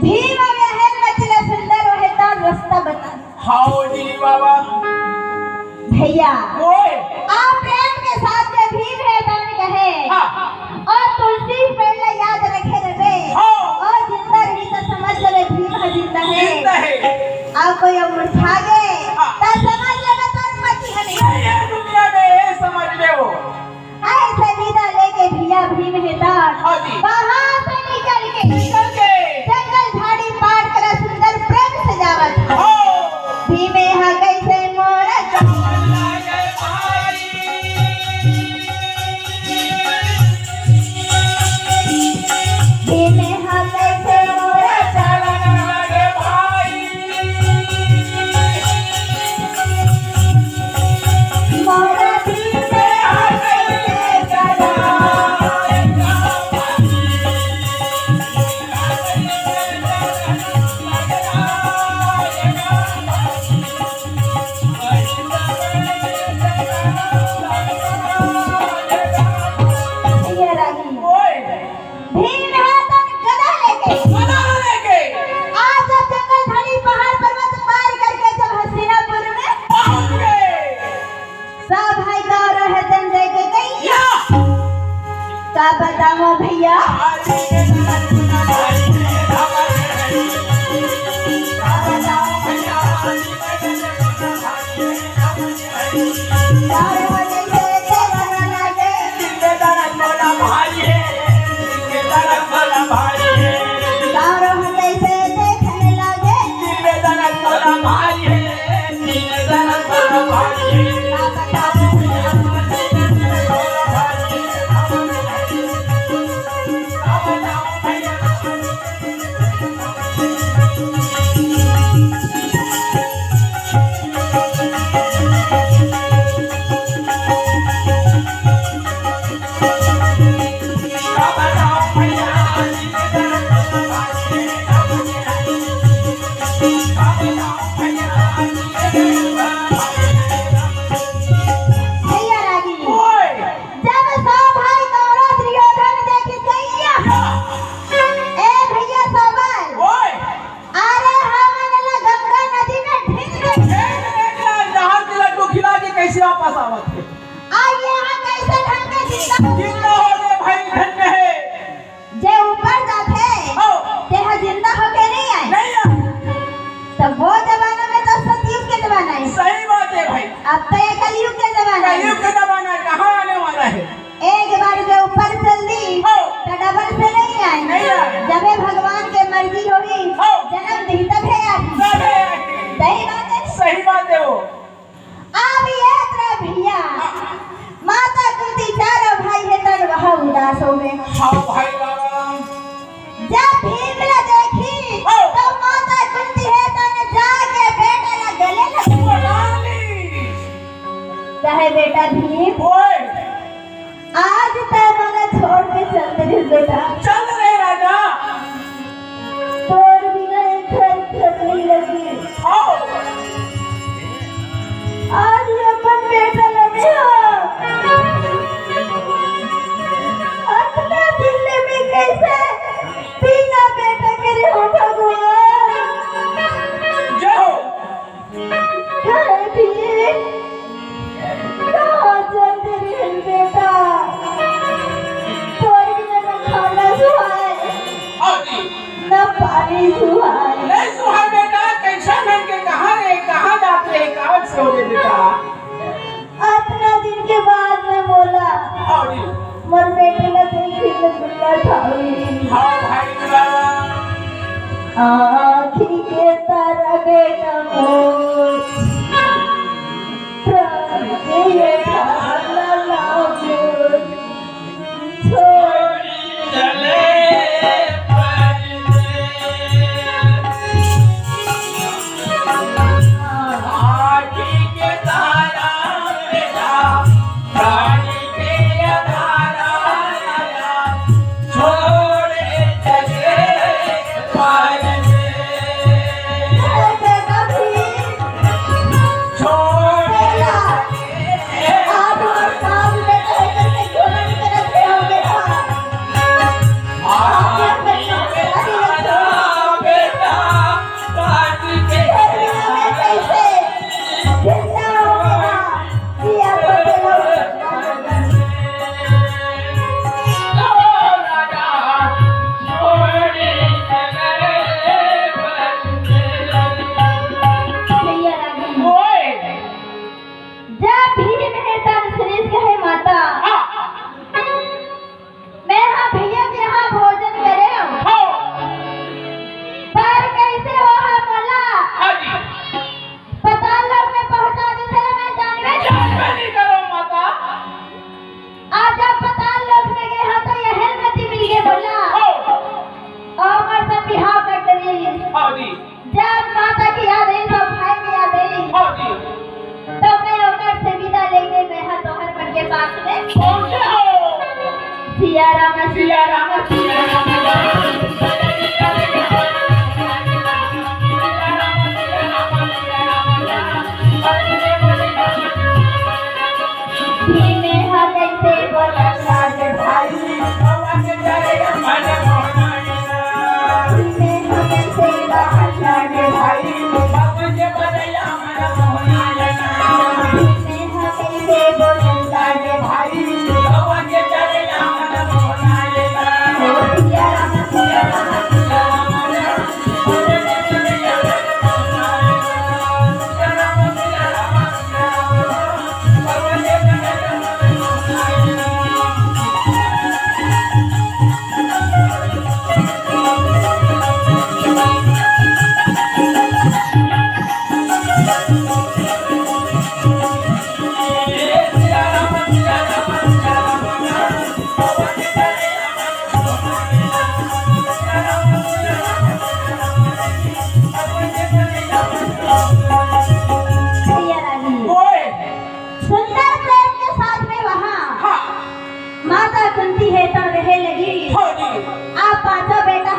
भीम महल मचला सुंदर वह तो रास्ता बता। हाओ जी बाबा भैया ओए आप प्रेम के साथ में भीम है दान कहे और तुलसी पेड़ याद रखे रहे और जिंदा रही तो समझ ले भीम है जिंदा है। आप कोई मुरझा गए तो समझ ले तो मची है नहीं ये दुनिया में समझ ले वो ऐसे विदा लेके भैया भीम है दान वहां से निकल के जंगल झाड़ी पार कर सुंदर प्रेम सजावट भीम यहाँ कैसे मोरा भीम यहाँ कैसे मोरा मोरा भीम यहाँ कैसे चला ये रागी ओए भीम है तो गदा लेके आज जब जंगल झाड़ी पहाड़ पर्वत पार करके जब हसीनापुर में पहुंच गए सब भाई गाँव रहे दन दे के गई का बताओ भैया गाँव रहे दन दे के बना लगे गाँव रहे से देखने लगे का बताओ भैया रागी जब सब भाई कौरव दुर्योधन देखी गईया ए भैया सबल अरे हमन ला गंगा नदी में ढिल दे कैसे वापस आवत है आ यहाँ कैसे ढंग के जिंदा जिंदा हो गए भाई धन्य है जे ऊपर जाते ते हा जिंदा होके नहीं आए नहीं आ- तब वो जमाना में तो सतयुग के जमाना है सही बात है भाई अब तो ये कलयुग के जमाना है कलयुग का जमाना कहाँ आने वाला है एक बार जो ऊपर चल दी तो डबल से नहीं नहीं आए आए। जब ये भगवान के मर्जी होगी जन्म दी तब है आती सब है सही बात है सही बात है वो अब ये तरह भैया माता कुंती चारों भाई है तन वह उदास हो गए हाँ भाई बाबा जब भीमला देखी तो माता कुंती है तन जाके बेटा ला गले लगी बनाली कहे बेटा भीम ओए आज तक मना छोड़ के चल रही बेटा चल रहे राजा तोड़ बिना एक घर चलने लगी आओ आज अपन बेटा लगे अपना दिल्ली में कैसे बिना बेटा के रहो भगवान जय हो कहे भीम कहाँ चलते रहे बेटा तोड़ बिना न खाना सुहाए आदि न पानी सुहाए नहीं सुहाय बेटा कैसा मन के कहाँ रहे कहाँ जाते रहे कावत से हो गए बेटा इतना दिन के बाद में बोला आदि मोर बेटे का देखी तो दुनिया ठावी हाँ भाई बाबा आँखी के तारा बेटा मोर प्राण के ये ढाला लाओ छोड़ चले आखी के तारा बेटा प्राणी के आधारा छोड़े चले पार से सिया राम धीमे हाथ से बोला लागे भाई बाबा के जारे मन मोहनाइना धीमे हाथ से बोला लागे भाई बाबा के बरैया मन मोहनाइना धीमे हाथ से बोला लागे भाई बाबा के जारे मन मोहनाइना सिया राम सिया रानी सुंदर प्रेम के साथ में वहाँ माता कुंती है तो रहे लगी आप पांचों बेटा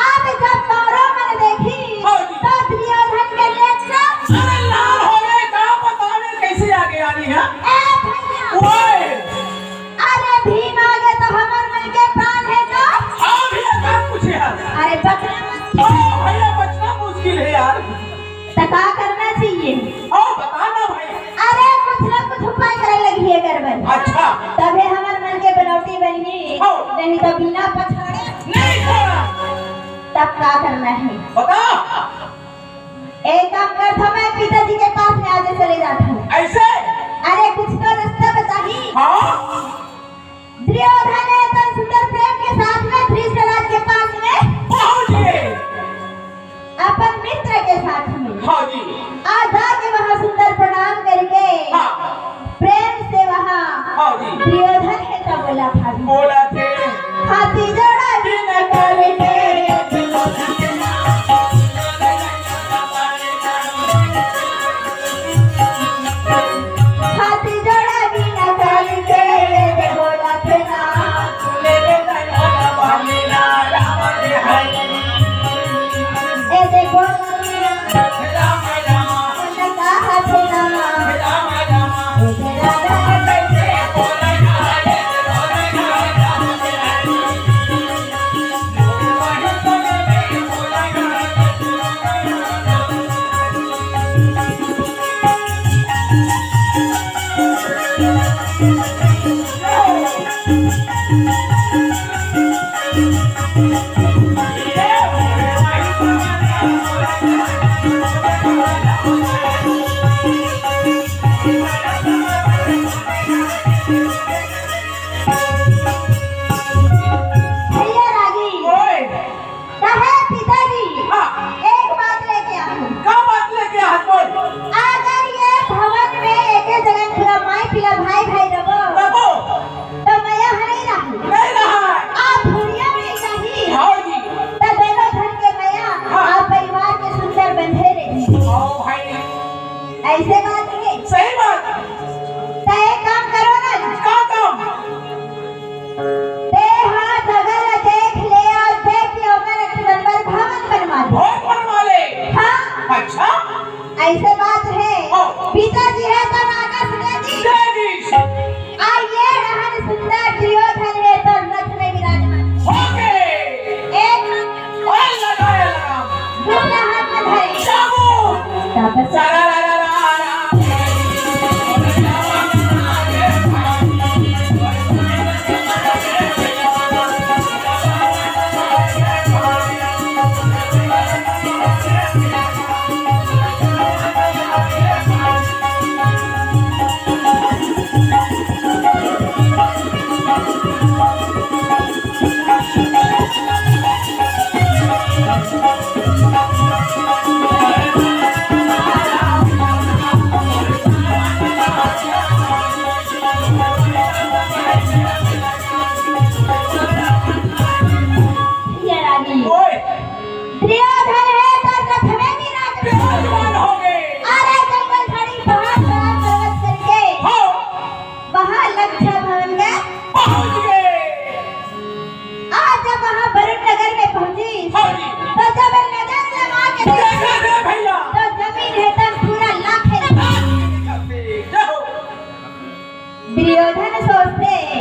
आप जब तारों में देखी तो दुर्योधन के नेत्र ए भैया अरे भीम आगे तो हमर मन के प्राण है तो अरे बकरा मत मुश्किल है यार तो क्या करना चाहिए बताना भाई अरे कुछ ना कुछ उपाय करे लगी है गड़बड़ अच्छा तबे हमर मन के बनौटी बनी नहीं तो बिना पछाड़े नहीं छोड़ा तब क्या करना है बता एक काम कर था मैं पिताजी के पास में आगे चले जाता हूँ ऐसे अरे कुछ तो रास्ता बताही दुर्योधन है तो सुंदर प्रेम के साथ में धृतराज के पास में पहुंचे अपन मित्र के साथ में हाँ जी आज जाके वहाँ सुंदर प्रणाम करके प्रेम से वहाँ हाँ जी दुर्योधन है तो बोला भाभी बोला थे हाथी जोड़ा बिन करके हाथी जोड़ा बिन करके बोला थे ना ए देखो उनका हाथ ना भैया रागी कहे पिताजी एक बात लेके आऊं अगर ये भवन में एक जगह पूरा माई पिला भाई भाई रबो तो मैं यहाँ नहीं रहूं आप दुनिया में नहीं तो दोनों घर के मैया आप परिवार के सुंदर बंधे रहे ऐसे बात है सही बात तो एक काम करो ना का काम ते हाथ अगर देख ले और देख के ओकर एक नंबर भवन बनवा दे बहुत बनवा ले हाँ अच्छा ऐसे बात है हाँ। पिताजी है तो नागा सुनेगी आइए रहन सुंदर दुर्योधन है तो रथ में विराजमान एक दूसरा हाथ में धरे तब सारा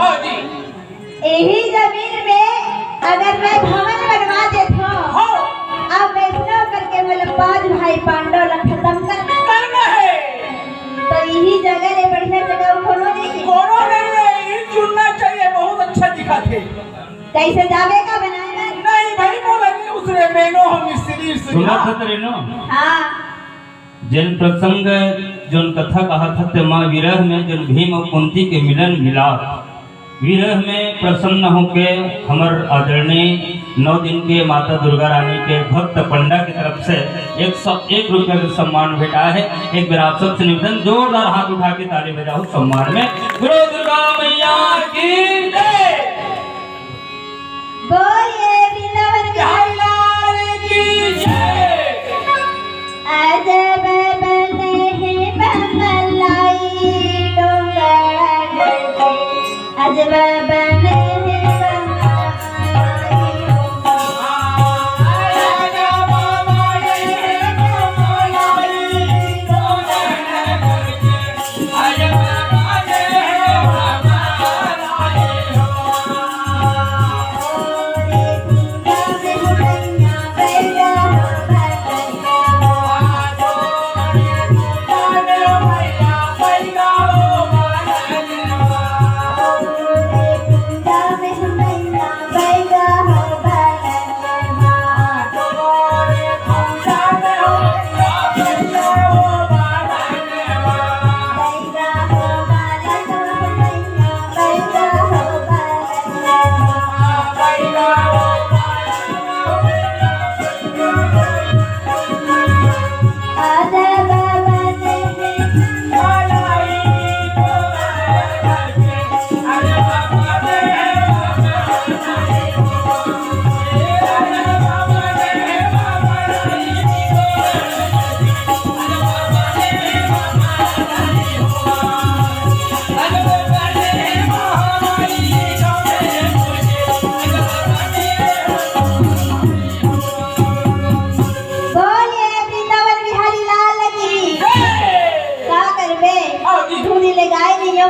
हाँ जी। यही जमीन में अगर मैं भवन बनवा देता हाँ। अब वैष्णव करके मतलब 5 भाई पांडव ला खत्म करना है तो यही जगह रे बढ़िया जगह खोलो नहीं ये चुनना चाहिए। बहुत अच्छा दिखा थे। कैसे जावे का बनाएगा नहीं भाई बोलेंगे उसने मेनो हम मिस्त्री सुना था तेरे नो। हाँ जन प्रसंग जोन कथा कहा था ते माँ विरह में जन भीम और कुंती के मिलन मिलाप विरह में प्रसन्न होके हमर आदरणीय 9 दिन के माता दुर्गा रानी के भक्त पंडा की तरफ से 101 रुपये का सम्मान भेटा है। एक बार आप सबसे निवेदन जोरदार हाथ उठा के ताली बजाओ सम्मान में। गुरु दुर्गा मैया की जय। बोलिए वृंदावन बिहारी लाल की जय। अजब बने हैं बमलाई डोंगर अजब बने हैं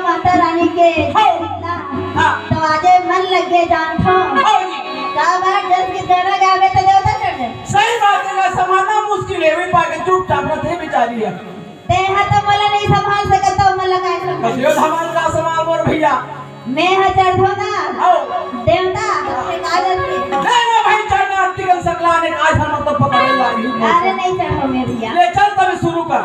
माता रानी के तो आजे मन लगे जान था का बार जस के गाना गावे तो देवता चढ़ सही बात है। समाना मुश्किल है वे पाके चुपचाप रखे बेचारी है ते हां तो मोला नहीं संभाल सकत तो मोला काय संभाल यो धमाल का संभाल मोर भैया मैं हा चढ़ दो ना देवता से कागज नहीं भाई चढ़ना तिगन सकला ने आज हम तो पकड़ लाई अरे नहीं चढ़ो मेरे भैया ले चल तब शुरू कर।